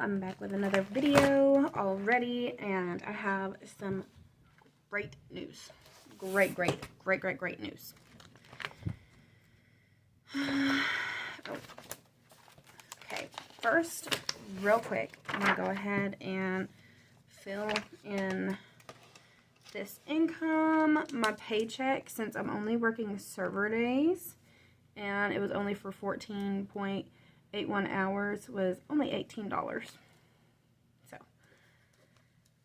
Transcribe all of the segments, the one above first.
I'm back with another video already, and I have some great news. Great news. Okay, first, real quick, I'm going to go ahead and fill in this income. My paycheck, since I'm only working server days, and it was only for 14.81 hours, was only $18. So,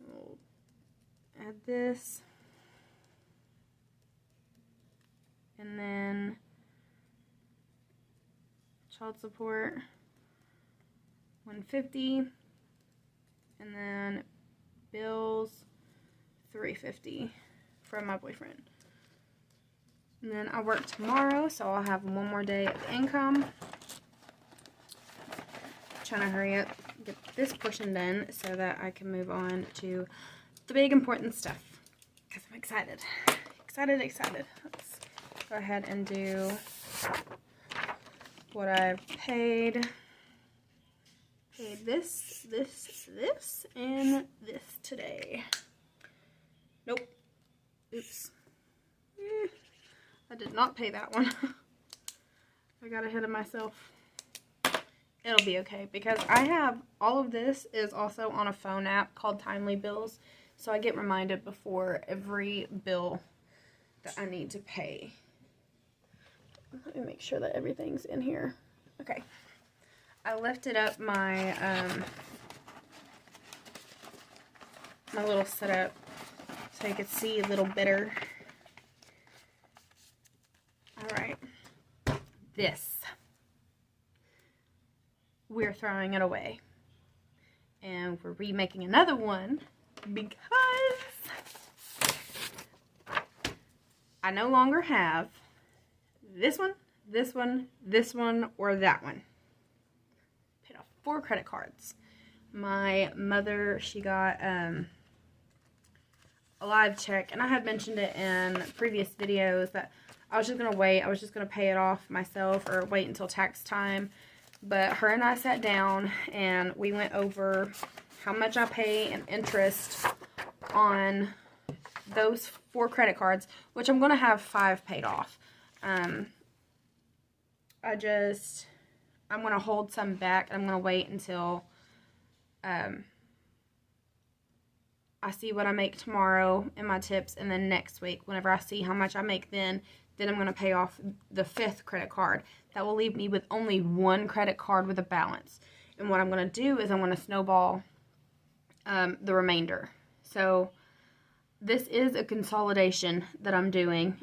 we'll add this. And then child support, $150. And then bills, $350 from my boyfriend. And then I work tomorrow, so I'll have one more day of income. Trying to hurry up, get this portion done so that I can move on to the big important stuff, because I'm excited. Excited. Let's go ahead and do what I've paid. Paid this, and this today. Nope. Oops. I did not pay that one. I got ahead of myself. It'll be okay, because I have all of this is also on a phone app called Timely Bills, so I get reminded before every bill that I need to pay. Let me make sure that everything's in here. Okay. I lifted up my my little setup so you could see a little better. Alright. This. We're throwing it away. And we're remaking another one because I no longer have this one, or that one. Paid off 4 credit cards. My mother, she got a live check, and I had mentioned it in previous videos that I was just going to wait. I was just going to pay it off myself or wait until tax time. But her and I sat down and we went over how much I pay in interest on those 4 credit cards, which I'm going to have 5 paid off. I'm going to hold some back. I'm going to wait until I see what I make tomorrow in my tips, and then next week, whenever I see how much I make then I'm going to pay off the 5th credit card. That will leave me with only 1 credit card with a balance. And what I'm going to do is I'm going to snowball the remainder. So this is a consolidation that I'm doing.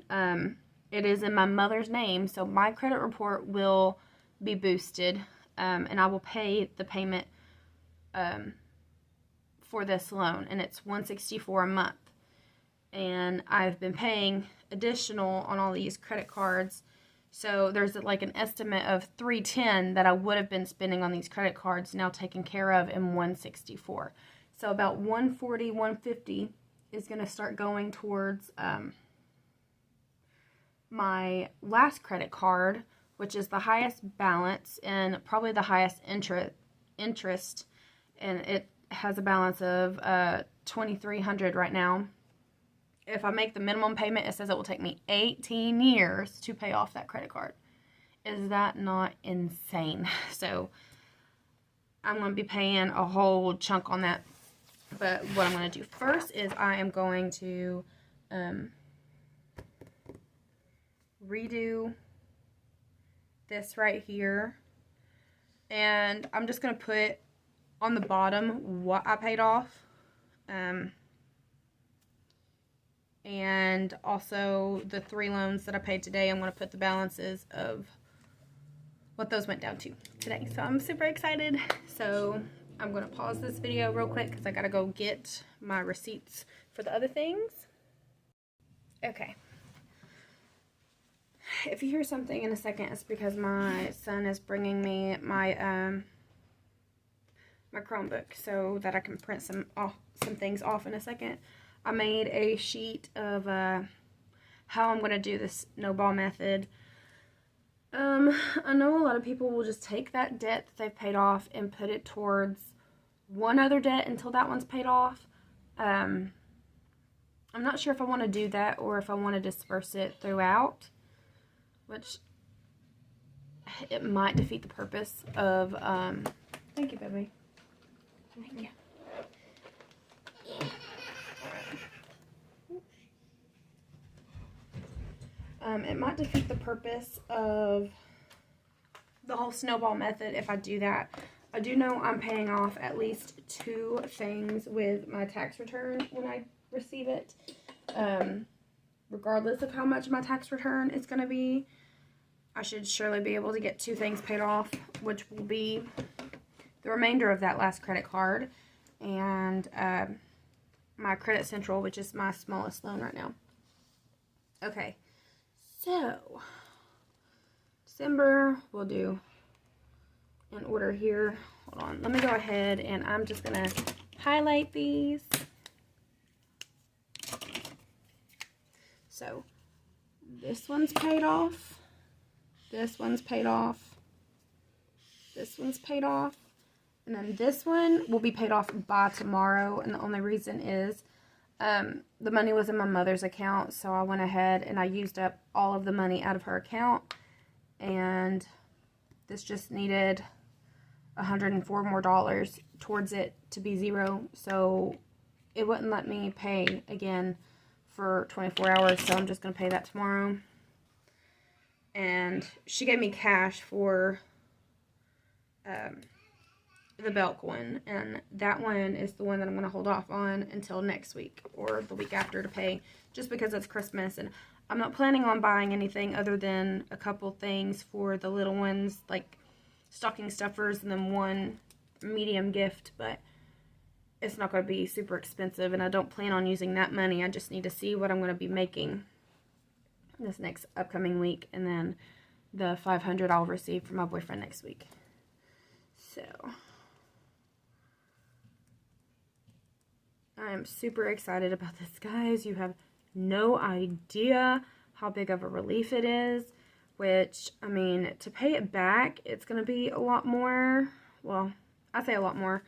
It is in my mother's name, so my credit report will be boosted, and I will pay the payment for this loan, and it's $164 a month. And I've been paying additional on all these credit cards, so there's like an estimate of $310 that I would have been spending on these credit cards now taken care of in $164. So about $140, $150 is going to start going towards my last credit card, which is the highest balance and probably the highest interest, and it has a balance of $2,300 right now. If I make the minimum payment, it says it will take me 18 years to pay off that credit card. Is that not insane? So I'm going to be paying a whole chunk on that. But what I'm going to do first is I am going to redo this right here. And I'm just going to put on the bottom what I paid off. And also the 3 loans that I paid today, I'm going to put the balances of what those went down to today. So I'm super excited. So I'm going to pause this video real quick because I got to go get my receipts for the other things. Okay. If you hear something in a second, it's because my son is bringing me my my Chromebook so that I can print some things off in a second. I made a sheet of how I'm going to do this no-ball method. I know a lot of people will just take that debt that they've paid off and put it towards one other debt until that one's paid off. I'm not sure if I want to do that or if I want to disperse it throughout, which it might defeat the purpose of, thank you, baby. Thank you. It might defeat the purpose of the whole snowball method if I do that. I do know I'm paying off at least 2 things with my tax return when I receive it. Regardless of how much my tax return is going to be, I should surely be able to get 2 things paid off, which will be the remainder of that last credit card and my Credit Central, which is my smallest loan right now. Okay, so December we'll do in order here. Hold on, let me go ahead and I'm just going to highlight these. So this one's paid off. This one's paid off. This one's paid off. And then this one will be paid off by tomorrow. And the only reason is the money was in my mother's account. So I went ahead and I used up all of the money out of her account. And this just needed $104 more towards it to be zero. So it wouldn't let me pay again for 24 hours. So I'm just going to pay that tomorrow. And she gave me cash for the Belk one, and that one is the one that I'm going to hold off on until next week or the week after to pay, just because it's Christmas, and I'm not planning on buying anything other than a couple things for the little ones, like stocking stuffers, and then one medium gift, but it's not going to be super expensive, and I don't plan on using that money. I just need to see what I'm going to be making this next upcoming week, and then the $500 I'll receive from my boyfriend next week. So I'm super excited about this, guys. You have no idea how big of a relief it is, which, I mean, to pay it back, it's going to be a lot more. Well, I say a lot more.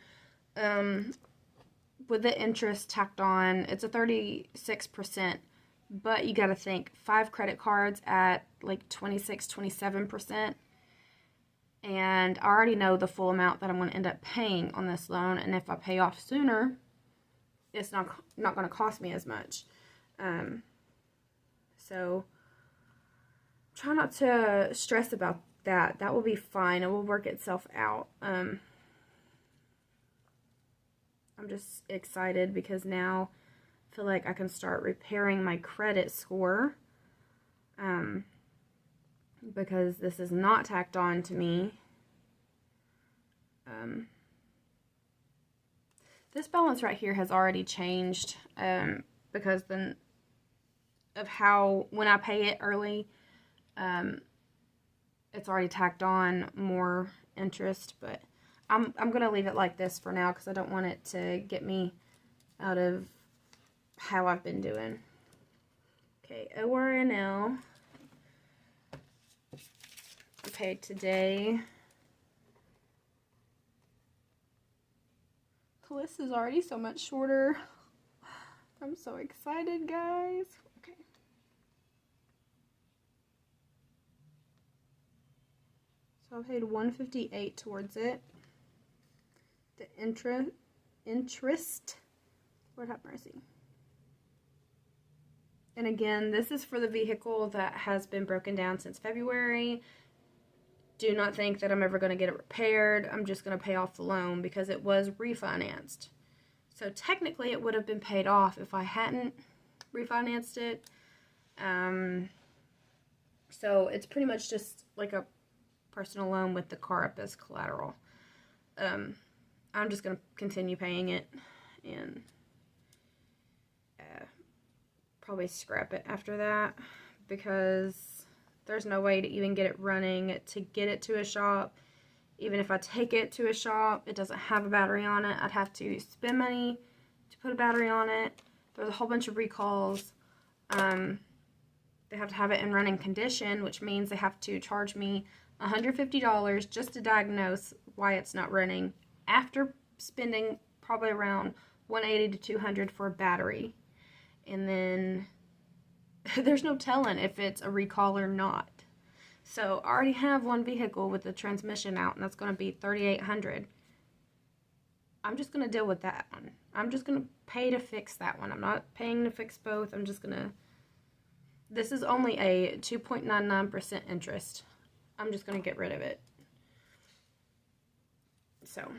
With the interest tacked on, it's a 36%, but you got to think 5 credit cards at like 26-27%. And I already know the full amount that I'm going to end up paying on this loan. And if I pay off sooner, it's not going to cost me as much. So try not to stress about that. That will be fine. It will work itself out. I'm just excited because now I feel like I can start repairing my credit score. Because this is not tacked on to me. This balance right here has already changed because then of how when I pay it early, it's already tacked on more interest. But I'm gonna leave it like this for now because I don't want it to get me out of how I've been doing. Okay, ORNL. Paid today. The list is already so much shorter. I'm so excited, guys. Okay. So I paid $158 towards it. The interest, Lord have mercy. And again, this is for the vehicle that has been broken down since February. Do not think that I'm ever going to get it repaired. I'm just going to pay off the loan because it was refinanced. So technically it would have been paid off if I hadn't refinanced it. So it's pretty much just like a personal loan with the car up as collateral. I'm just going to continue paying it and probably scrap it after that because there's no way to even get it running, to get it to a shop. Even if I take it to a shop, it doesn't have a battery on it. I'd have to spend money to put a battery on it. There's a whole bunch of recalls. They have to have it in running condition, which means they have to charge me $150 just to diagnose why it's not running after spending probably around $180 to $200 for a battery. And then there's no telling if it's a recall or not. So I already have one vehicle with the transmission out, and that's going to be $3,800. I'm just going to deal with that one. I'm just going to pay to fix that one. I'm not paying to fix both. I'm just going to... This is only a 2.99% interest. I'm just going to get rid of it. So,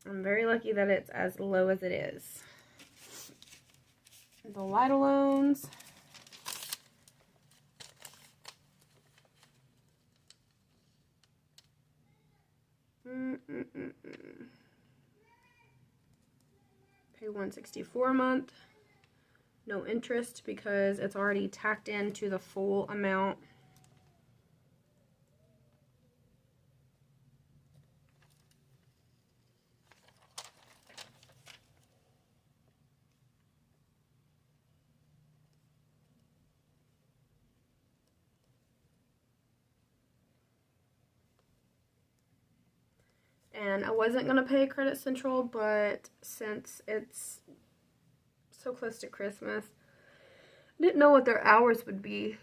I'm very lucky that it's as low as it is. The light alones. Pay $164 a month. No interest because it's already tacked into the full amount. And I wasn't going to pay Credit Central, but since it's so close to Christmas, I didn't know what their hours would be.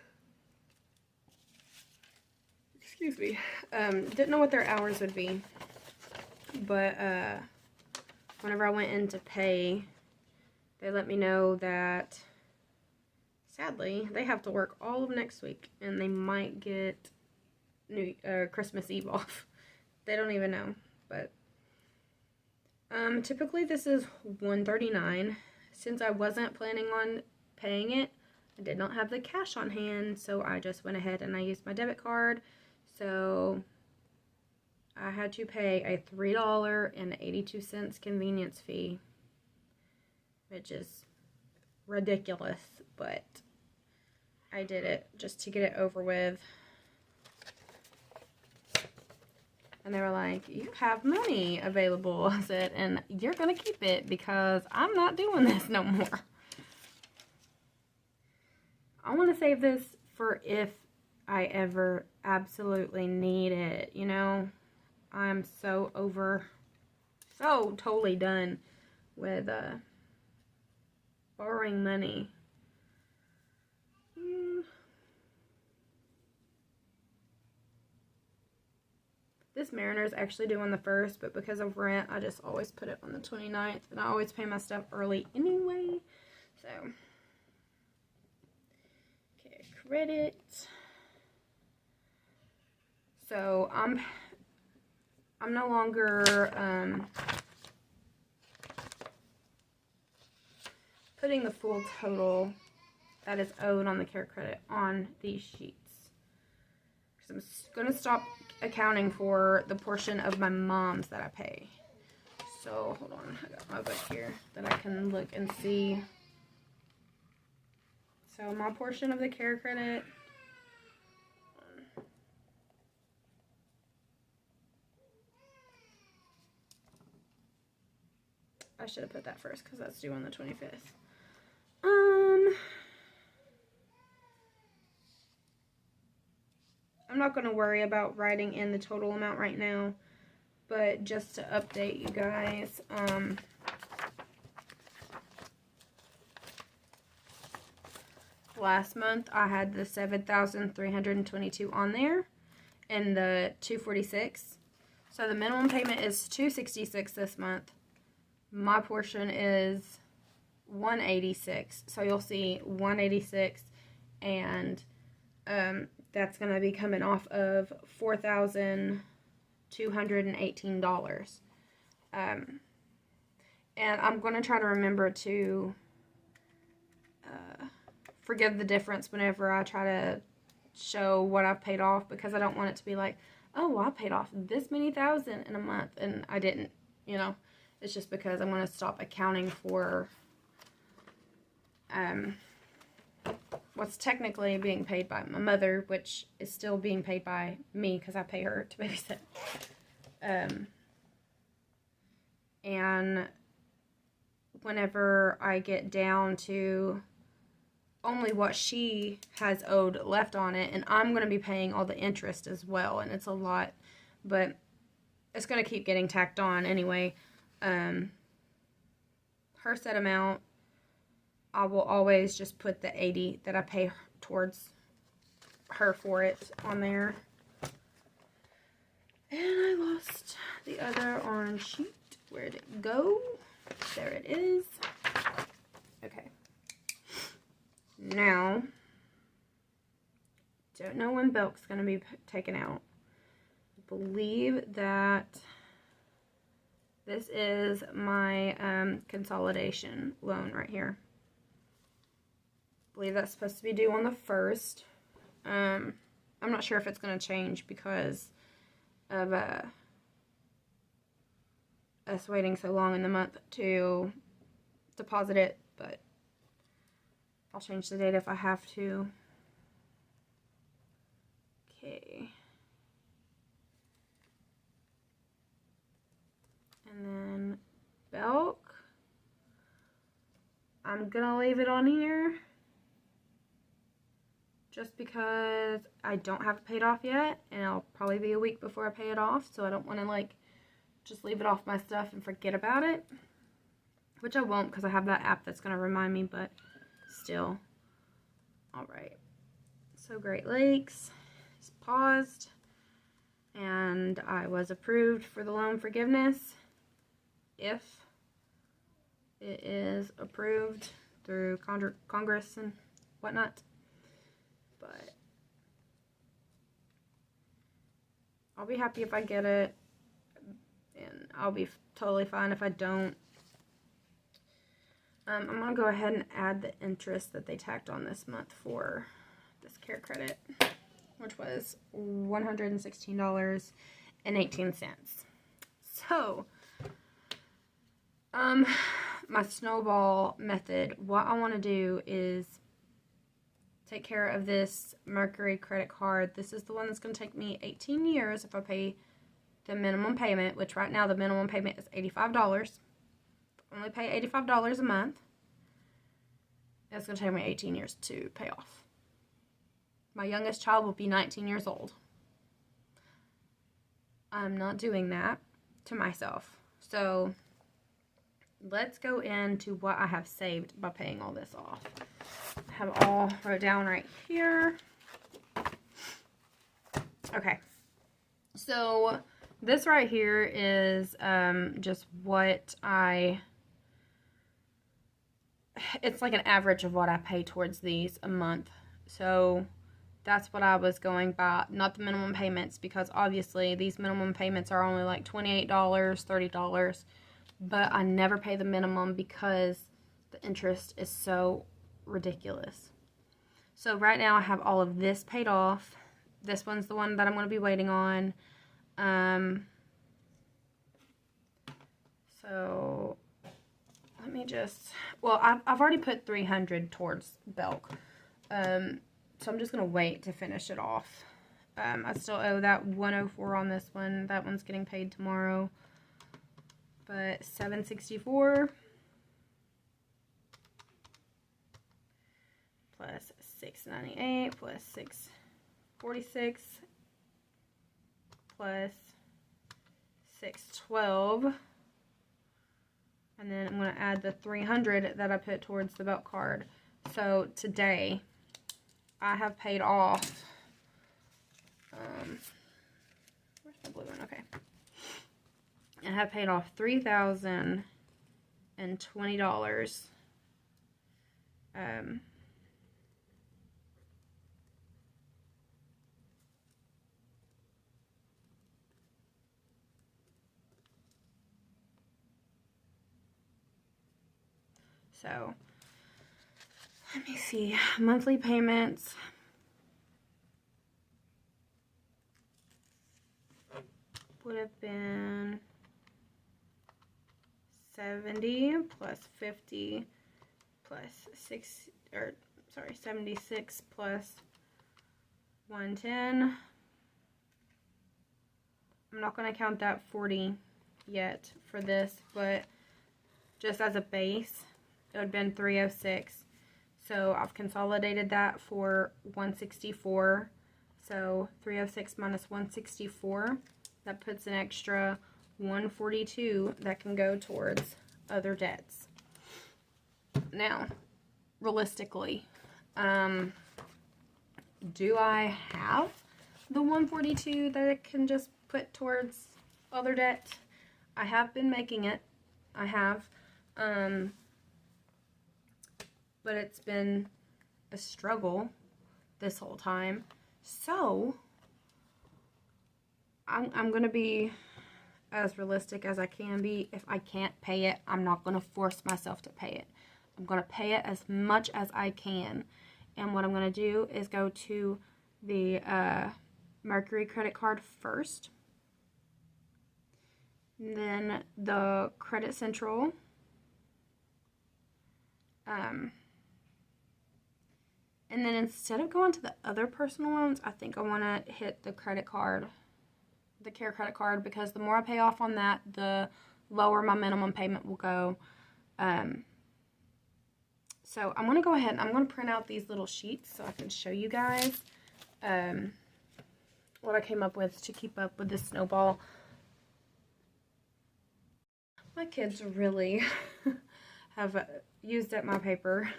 Excuse me. Didn't know what their hours would be. But whenever I went in to pay, they let me know that, sadly, they have to work all of next week. And they might get Christmas Eve off. They don't even know. But typically this is $139. Since I wasn't planning on paying it, I did not have the cash on hand, so I just went ahead and I used my debit card. So I had to pay a $3.82 convenience fee, which is ridiculous, but I did it just to get it over with. And they were like, you have money available. I said, and you're going to keep it because I'm not doing this no more. I want to save this for if I ever absolutely need it, you know. I'm so totally done with borrowing money. This Mariner's actually due on the 1st, but because of rent, I just always put it on the 29th, and I always pay my stuff early anyway. So, okay, credit. So I'm no longer putting the full total that is owed on the care credit on these sheets. I'm going to stop accounting for the portion of my mom's that I pay. So, hold on. I got my book here that I can look and see. So, my portion of the care credit. I should have put that first because that's due on the 25th. I'm not going to worry about writing in the total amount right now, but just to update you guys, last month I had the $7,322 on there and the $246. So the minimum payment is $266 this month. My portion is $186. So you'll see $186, and that's going to be coming off of $4,218. And I'm going to try to remember to forgive the difference whenever I try to show what I've paid off, because I don't want it to be like, oh, well, I paid off this many thousand in a month, and I didn't, you know. It's just because I'm going to stop accounting for what's technically being paid by my mother, which is still being paid by me because I pay her to babysit. And whenever I get down to only what she has owed left on it, and I'm going to be paying all the interest as well, and it's a lot, but it's going to keep getting tacked on anyway. Her set amount, I will always just put the $80 that I pay towards her for it on there. And I lost the other orange sheet. Where'd it go? There it is. Okay. Now, don't know when Belk's going to be taken out. I believe that this is my consolidation loan right here. I believe that's supposed to be due on the 1st. I'm not sure if it's going to change because of us waiting so long in the month to deposit it, but I'll change the date if I have to. Okay. And then Belk, I'm gonna leave it on here just because I don't have it paid off yet, and it'll probably be a week before I pay it off, so I don't want to like just leave it off my stuff and forget about it, which I won't because I have that app that's gonna remind me, but still. All right, so Great Lakes is paused, and I was approved for the loan forgiveness if it is approved through Congress and whatnot. But I'll be happy if I get it, and I'll be totally fine if I don't. I'm going to go ahead and add the interest that they tacked on this month for this care credit, which was $116.18. So, my snowball method, what I want to do is take care of this Mercury credit card. This is the one that's going to take me 18 years if I pay the minimum payment, which right now the minimum payment is $85. I only pay $85 a month. It's going to take me 18 years to pay off. My youngest child will be 19 years old. I'm not doing that to myself. So let's go into what I have saved by paying all this off. I have it all wrote down right here. Okay. So this right here is just what it's like an average of what I pay towards these a month. So that's what I was going by, not the minimum payments, because obviously these minimum payments are only like $28, $30, but I never pay the minimum because the interest is so ridiculous. So right now I have all of this paid off. This one's the one that I'm going to be waiting on. So let me just, well, I've already put $300 towards Belk. So I'm just going to wait to finish it off. I still owe that $104 on this one. That one's getting paid tomorrow. But $764 plus $698 plus $646 plus $612. And then I'm going to add the $300 that I put towards the Belk card. So today I have paid off, where's my blue one? Okay. I have paid off $3,020. So let me see, monthly payments would have been 70 plus 50 plus 76 plus 110. I'm not going to count that 40 yet for this, but just as a base, it would have been 306. So I've consolidated that for 164. So 306 minus 164 that puts an extra $142 that can go towards other debts. Now, realistically, do I have the $142 that I can just put towards other debt? I have been making it. I have. But it's been a struggle this whole time. So, I'm going to be as realistic as I can be. If I can't pay it, I'm not going to force myself to pay it. I'm going to pay it as much as I can. And what I'm going to do is go to the Mercury credit card first. And then the Credit Central. And then instead of going to the other personal loans, I think I want to hit the credit card, the Care credit card, because the more I pay off on that, the lower my minimum payment will go. So I'm going to go ahead and I'm going to print out these little sheets so I can show you guys what I came up with to keep up with this snowball. My kids really have used up my paper.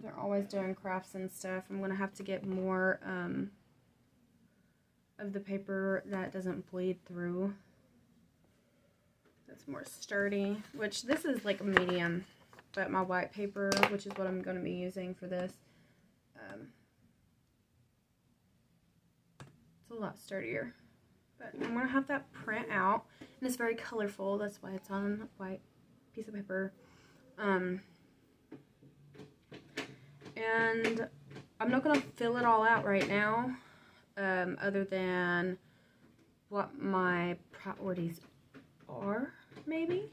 They're always doing crafts and stuff. I'm going to have to get more of the paper that doesn't bleed through. That's more sturdy, which this is like a medium, but my white paper, which is what I'm going to be using for this, it's a lot sturdier. But I'm going to have that print out, and it's very colorful. That's why it's on a white piece of paper. And I'm not going to fill it all out right now, other than what my priorities are, maybe.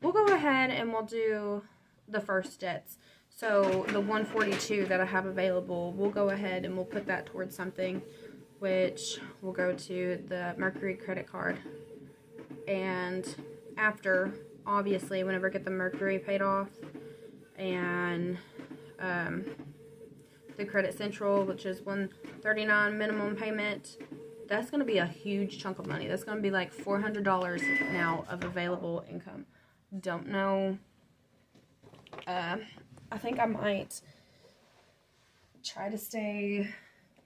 We'll go ahead and we'll do the first debts. So the $142 that I have available, we'll go ahead and we'll put that towards something, which will go to the Mercury credit card. And after, obviously, whenever I get the Mercury paid off, and the Credit Central, which is $139 minimum payment, that's going to be a huge chunk of money. That's going to be like $400 now of available income. Don't know. I think I might try to stay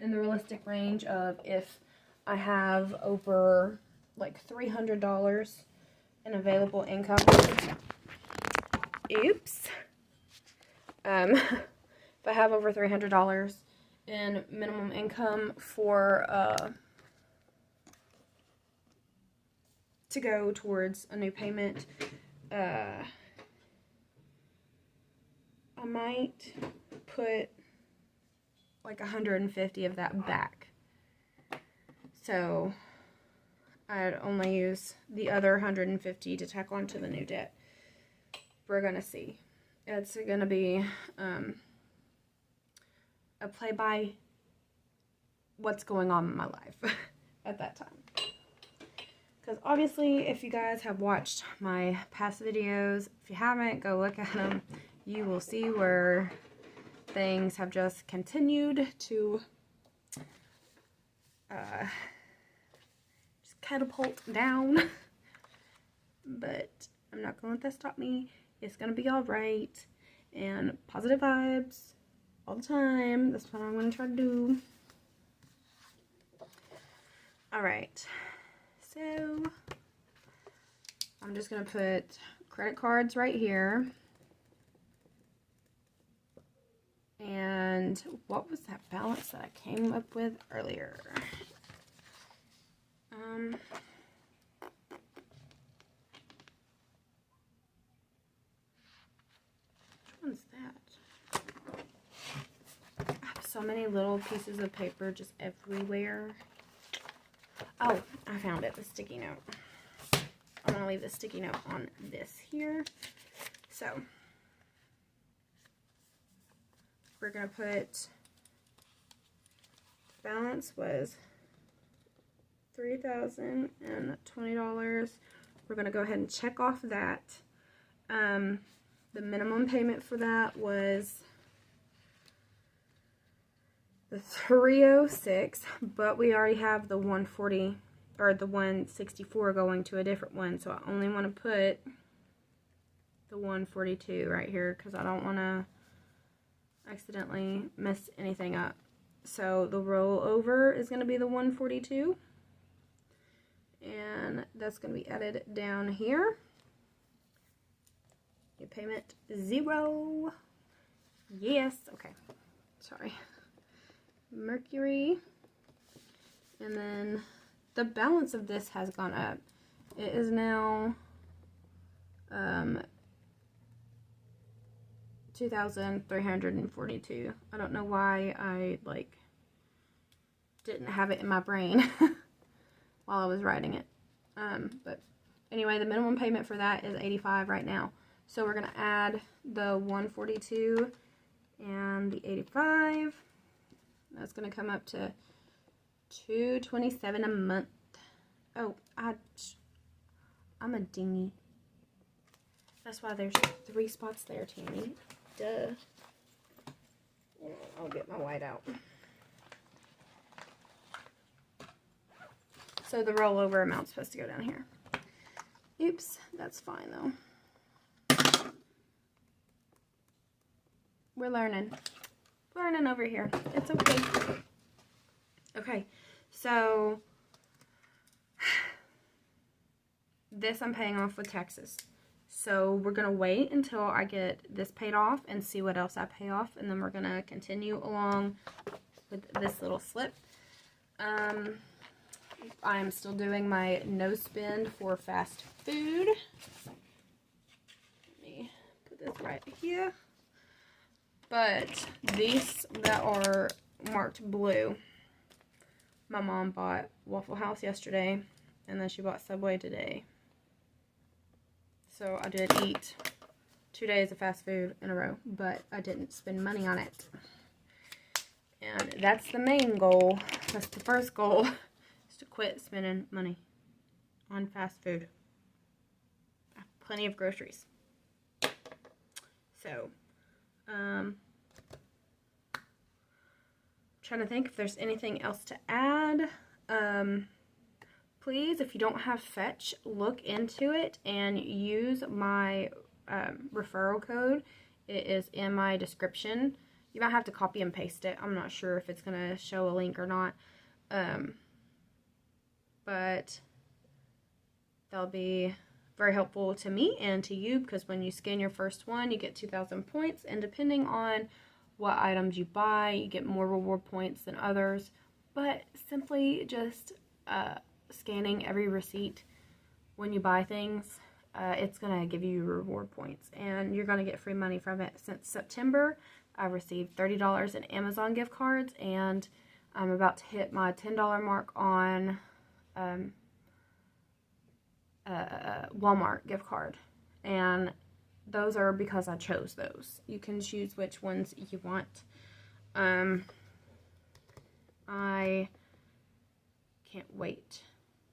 in the realistic range of if I have over like $300 in available income. Oops. If I have over $300 in minimum income for to go towards a new payment, I might put like 150 of that back. So I'd only use the other 150 to tack on to the new debt. We're gonna see. It's gonna be a play by what's going on in my life at that time. Because obviously, if you guys have watched my past videos, if you haven't, go look at them. You will see where things have just continued to just catapult down. But I'm not going to let that stop me. It's going to be alright. And positive vibes all the time. That's what I'm going to try to do. Alright. So, I'm just going to put credit cards right here. And what was that balance that I came up with earlier? Which one's that? I have so many little pieces of paper just everywhere. Oh, I found it, the sticky note. I'm going to leave the sticky note on this here. So, we're going to put, balance was $3,020. We're going to go ahead and check off that. The minimum payment for that was the 306, but we already have the 140 or the 164 going to a different one, so I only want to put the 142 right here because I don't want to accidentally mess anything up. So the rollover is going to be the 142, and that's going to be added down here. Your payment 0. Yes, okay. Sorry. Mercury, and then the balance of this has gone up. It is now 2,342. I don't know why I didn't have it in my brain while I was writing it. But anyway, the minimum payment for that is 85 right now. So we're gonna add the 142 and the 85. That's going to come up to $227 a month. Oh, I'm a dingy. That's why there's 3 spots there, Tammy. Duh. I'll get my white out. So the rollover amount's supposed to go down here. Oops, that's fine though. We're learning. Learning over here. It's okay. Okay, so this I'm paying off with taxes. So we're going to wait until I get this paid off and see what else I pay off, and then we're going to continue along with this little slip. I'm still doing my no spend for fast food. Let me put this right here. But these that are marked blue, my mom bought Waffle House yesterday, and then she bought Subway today. So I did eat 2 days of fast food in a row, but I didn't spend money on it. And that's the main goal. That's the first goal, is to quit spending money on fast food. I have plenty of groceries. So, trying to think if there's anything else to add. Please, if you don't have Fetch, look into it and use my referral code. It is in my description. You might have to copy and paste it. I'm not sure if it's going to show a link or not. But that'll be very helpful to me and to you, because when you scan your first one, you get 2,000 points, and depending on what items you buy, you get more reward points than others. But simply just scanning every receipt when you buy things, it's going to give you reward points, and you're going to get free money from it. Since September, I've received $30 in Amazon gift cards, and I'm about to hit my $10 mark on Walmart gift card, and those are because I chose those. You can choose which ones you want. I can't wait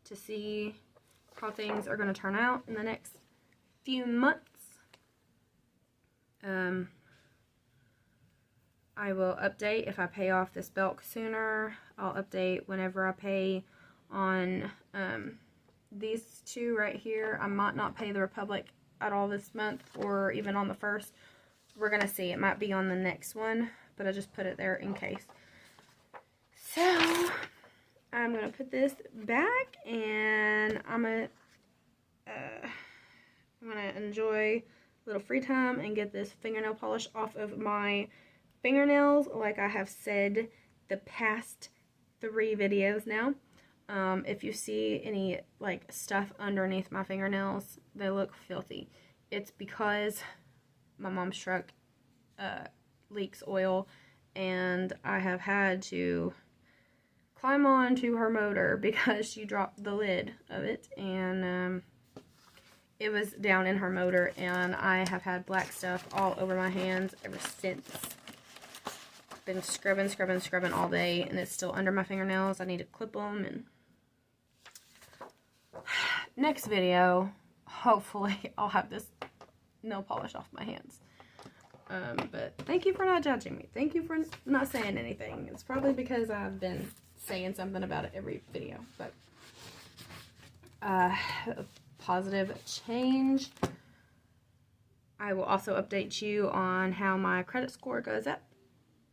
to see how things are going to turn out in the next few months. I will update if I pay off this Belk sooner. I'll update whenever I pay on these two right here. I might not pay the Republic at all this month, or even on the 1st. We're going to see. It might be on the next one, but I just put it there in case. So, I'm going to put this back, and I'm going to enjoy a little free time and get this fingernail polish off of my fingernails, like I have said the past 3 videos now. If you see any stuff underneath my fingernails, they look filthy. It's because my mom's truck leaks oil, and I have had to climb on to her motor because she dropped the lid of it, and it was down in her motor, and I have had black stuff all over my hands ever since. Been scrubbing all day, and it's still under my fingernails. I need to clip them. And next video, hopefully I'll have this nail polish off my hands. But thank you for not judging me. Thank you for not saying anything. It's probably because I've been saying something about it every video. But positive change. I will also update you on how my credit score goes up.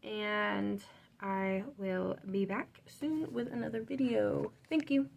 And I will be back soon with another video. Thank you.